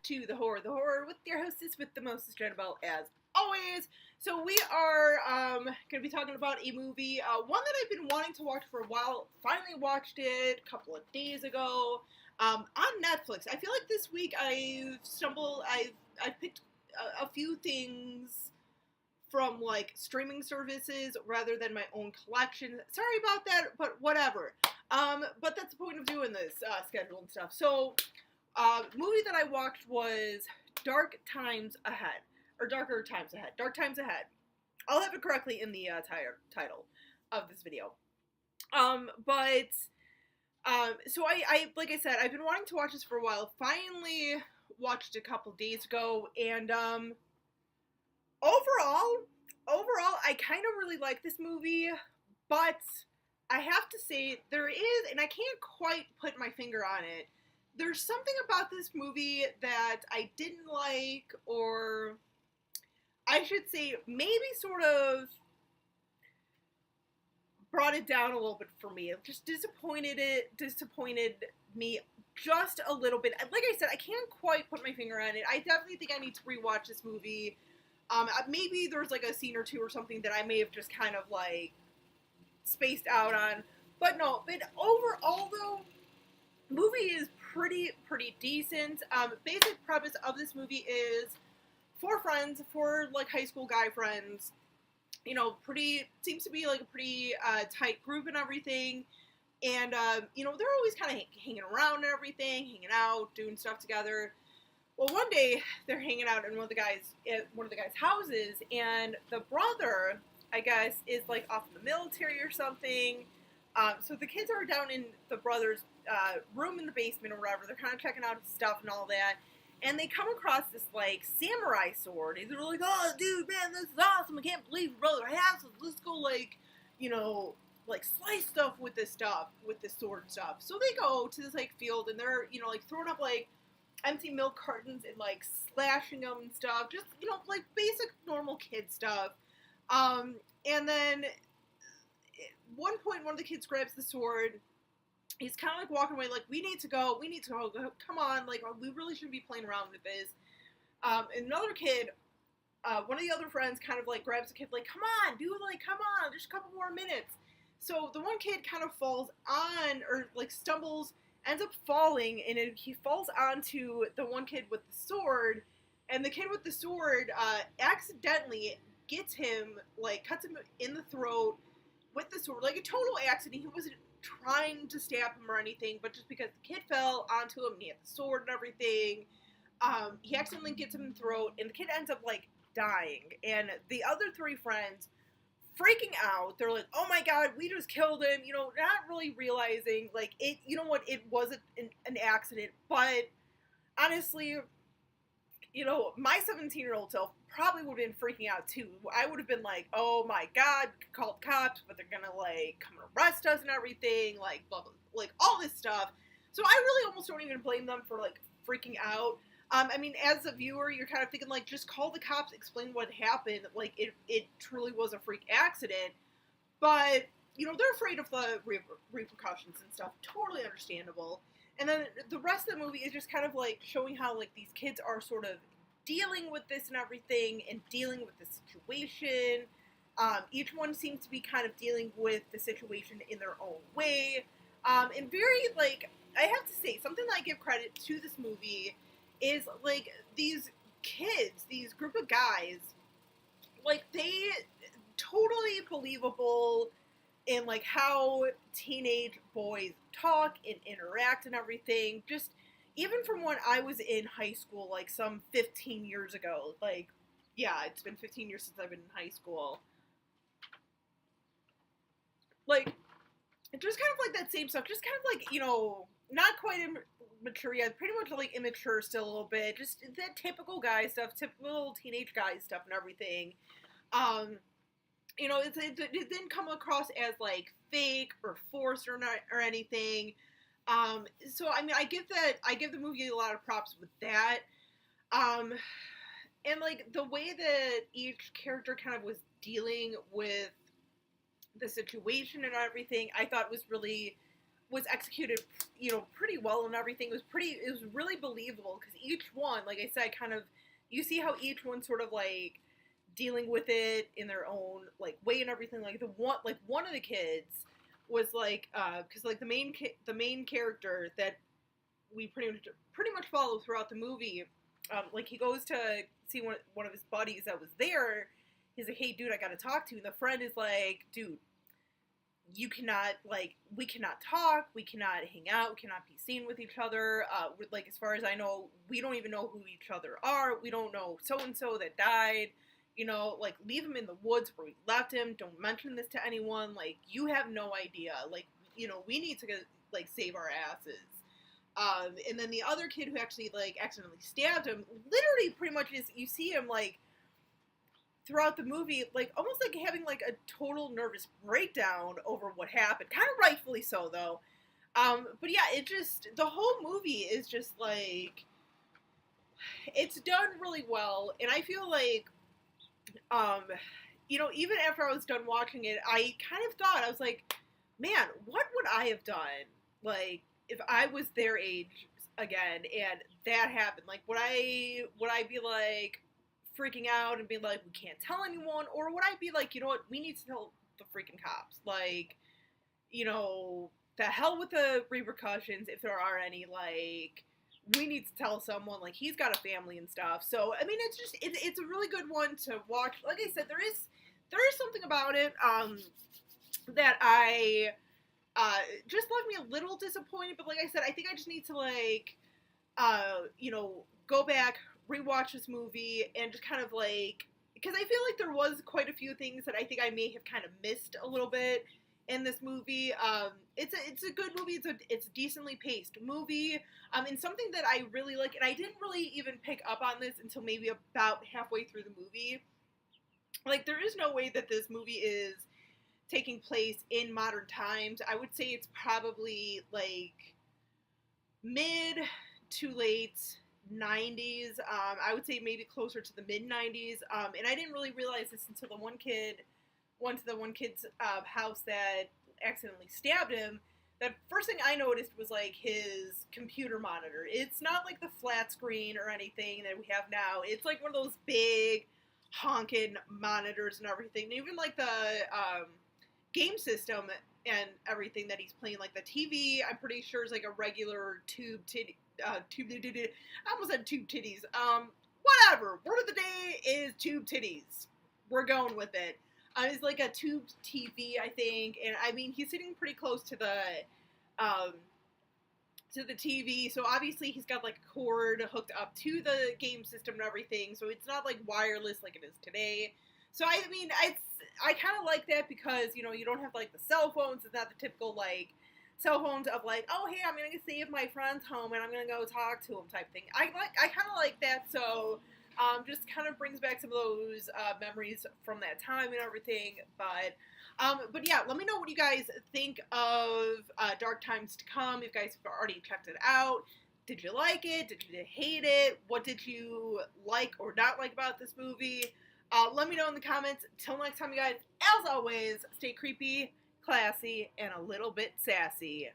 to The Horror with your hostess with the mostest, Jennifer, as always. So we are going to be talking about a movie, one that I've been wanting to watch for a while. Finally watched it a couple of days ago on Netflix. I feel like this week I've picked a few things from like streaming services rather than my own collection. Sorry about that, but whatever. But that's the point of doing this schedule and stuff. So, movie that I watched was Dark Times Ahead, or Darker Times Ahead. Dark Times Ahead. I'll have it correctly in the title of this video. So I like I said, I've been wanting to watch this for a while. Finally watched it a couple days ago, and overall, I kind of really like this movie, but I have to say, there is, and I can't quite put my finger on it, there's something about this movie that I didn't like, or I should say, maybe sort of brought it down a little bit for me. It just disappointed me just a little bit. Like I said, I can't quite put my finger on it. I definitely think I need to rewatch this movie. Maybe there's like a scene or two or something that I may have just kind of like spaced out on, but overall though, movie is pretty decent. Basic premise of this movie is four like high school guy friends, seems to be like a pretty tight group and everything, and they're always kind of hanging around and everything, hanging out, doing stuff together. Well, one day they're hanging out in one of the guys' houses, and the brother, I guess, is like off in the military or something. So the kids are down in the brother's room in the basement or whatever. They're kind of checking out his stuff and all that, and they come across this like samurai sword. And they're like, "Oh, dude, man, this is awesome! I can't believe your brother has this. Let's go like slice stuff with this sword and stuff." So they go to this like field, and they're like throwing up like empty milk cartons and like slashing them and stuff, just like basic normal kid stuff. And then at one point, one of the kids grabs the sword. He's kind of like walking away, like, we need to go, come on, like, we really shouldn't be playing around with this. And another kid, one of the other friends kind of like grabs the kid, like, come on, dude, like, come on, just a couple more minutes. So the one kid kind of falls on, or like stumbles, ends up falling, and he falls onto the one kid with the sword, and the kid with the sword accidentally gets him, like, cuts him in the throat with the sword, like a total accident. He wasn't trying to stab him or anything, but just because the kid fell onto him and he had the sword and everything, he accidentally gets him in the throat, and the kid ends up, like, dying, and the other three friends freaking out. They're like, oh my god, we just killed him, not really realizing, like, it, it wasn't an accident, but honestly, my 17-year-old self probably would have been freaking out too. I would have been like, oh my god, we called cops, but they're gonna, like, come and arrest us and everything, like, blah, blah, like, all this stuff. So I really almost don't even blame them for, like, freaking out. I mean, as a viewer, you're kind of thinking, like, just call the cops, explain what happened. Like, it truly was a freak accident. But, they're afraid of the repercussions and stuff. Totally understandable. And then the rest of the movie is just kind of, like, showing how, like, these kids are sort of dealing with this and everything, and dealing with the situation. Each one seems to be kind of dealing with the situation in their own way. And very, like, I have to say, something that I give credit to this movie is, like, these kids, these group of guys, like, they totally believable in, like, how teenage boys talk and interact and everything. Just, even from when I was in high school, like, some 15 years ago, like, yeah, it's been 15 years since I've been in high school. Like, just kind of like that same stuff, just kind of like, not quite mature yet, pretty much like immature still a little bit, just that typical guy stuff, typical teenage guy stuff and everything. It didn't come across as like fake or forced or not or anything. So I mean, I give the movie a lot of props with that. And like the way that each character kind of was dealing with the situation and everything, I thought was really was executed, pretty well and everything. It was really believable because each one, like I said, kind of, you see how each one sort of like dealing with it in their own like way and everything. Like one of the kids was like, because like the main character that we pretty much follow throughout the movie, like he goes to see one of his buddies that was there. He's like, hey dude, I gotta talk to you. And the friend is like, dude, you cannot, like, we cannot talk, we cannot hang out, we cannot be seen with each other, like, as far as I know, we don't even know who each other are, we don't know so-and-so that died, like, leave him in the woods where we left him, don't mention this to anyone, like, you have no idea, like, we need to, like, save our asses. And then the other kid who actually, like, accidentally stabbed him, literally pretty much is, you see him, like, throughout the movie, like, almost like having, like, a total nervous breakdown over what happened. Kind of rightfully so, though. But yeah, the whole movie is just, like, it's done really well, and I feel like, even after I was done watching it, I kind of thought, I was like, man, what would I have done, like, if I was their age again, and that happened? Like, would I be, like, freaking out and being like, we can't tell anyone? Or would I be like, you know what, we need to tell the freaking cops. Like, the hell with the repercussions, if there are any, like, we need to tell someone, like, he's got a family and stuff. So, I mean, it's a really good one to watch. Like I said, there is something about it, that just left me a little disappointed, but like I said, I think I just need to, like, go back, rewatch this movie, and just kind of, like, because I feel like there was quite a few things that I think I may have kind of missed a little bit in this movie. It's a good movie. It's a decently paced movie. And something that I really like, and I didn't really even pick up on this until maybe about halfway through the movie. Like, there is no way that this movie is taking place in modern times. I would say it's probably, like, mid to late 90s. I would say maybe closer to the mid 90s. And I didn't really realize this until the one kid went to the one kid's house that accidentally stabbed him. The first thing I noticed was, like, his computer monitor. It's not like the flat screen or anything that we have now. It's like one of those big honking monitors and everything. And even, like, the game system and everything that he's playing, like the TV, I'm pretty sure is like a regular tube titty. I almost said tube titties. Whatever. Word of the day is tube titties. We're going with it. It's like a tube TV, I think, and I mean he's sitting pretty close to the TV, so obviously he's got like a cord hooked up to the game system and everything, so it's not like wireless like it is today. So I mean, I kind of like that because you don't have like the cell phones. It's not the typical like cell phones of like, oh hey, I'm gonna save my friend's home and I'm gonna go talk to him type thing. I kind of like that. So just kind of brings back some of those memories from that time and everything. But yeah, let me know what you guys think of Dark Times to Come. If you guys have already checked it out, did you like it? Did you hate it? What did you like or not like about this movie? Let me know in the comments. Till next time, you guys, as always, stay creepy, classy, and a little bit sassy.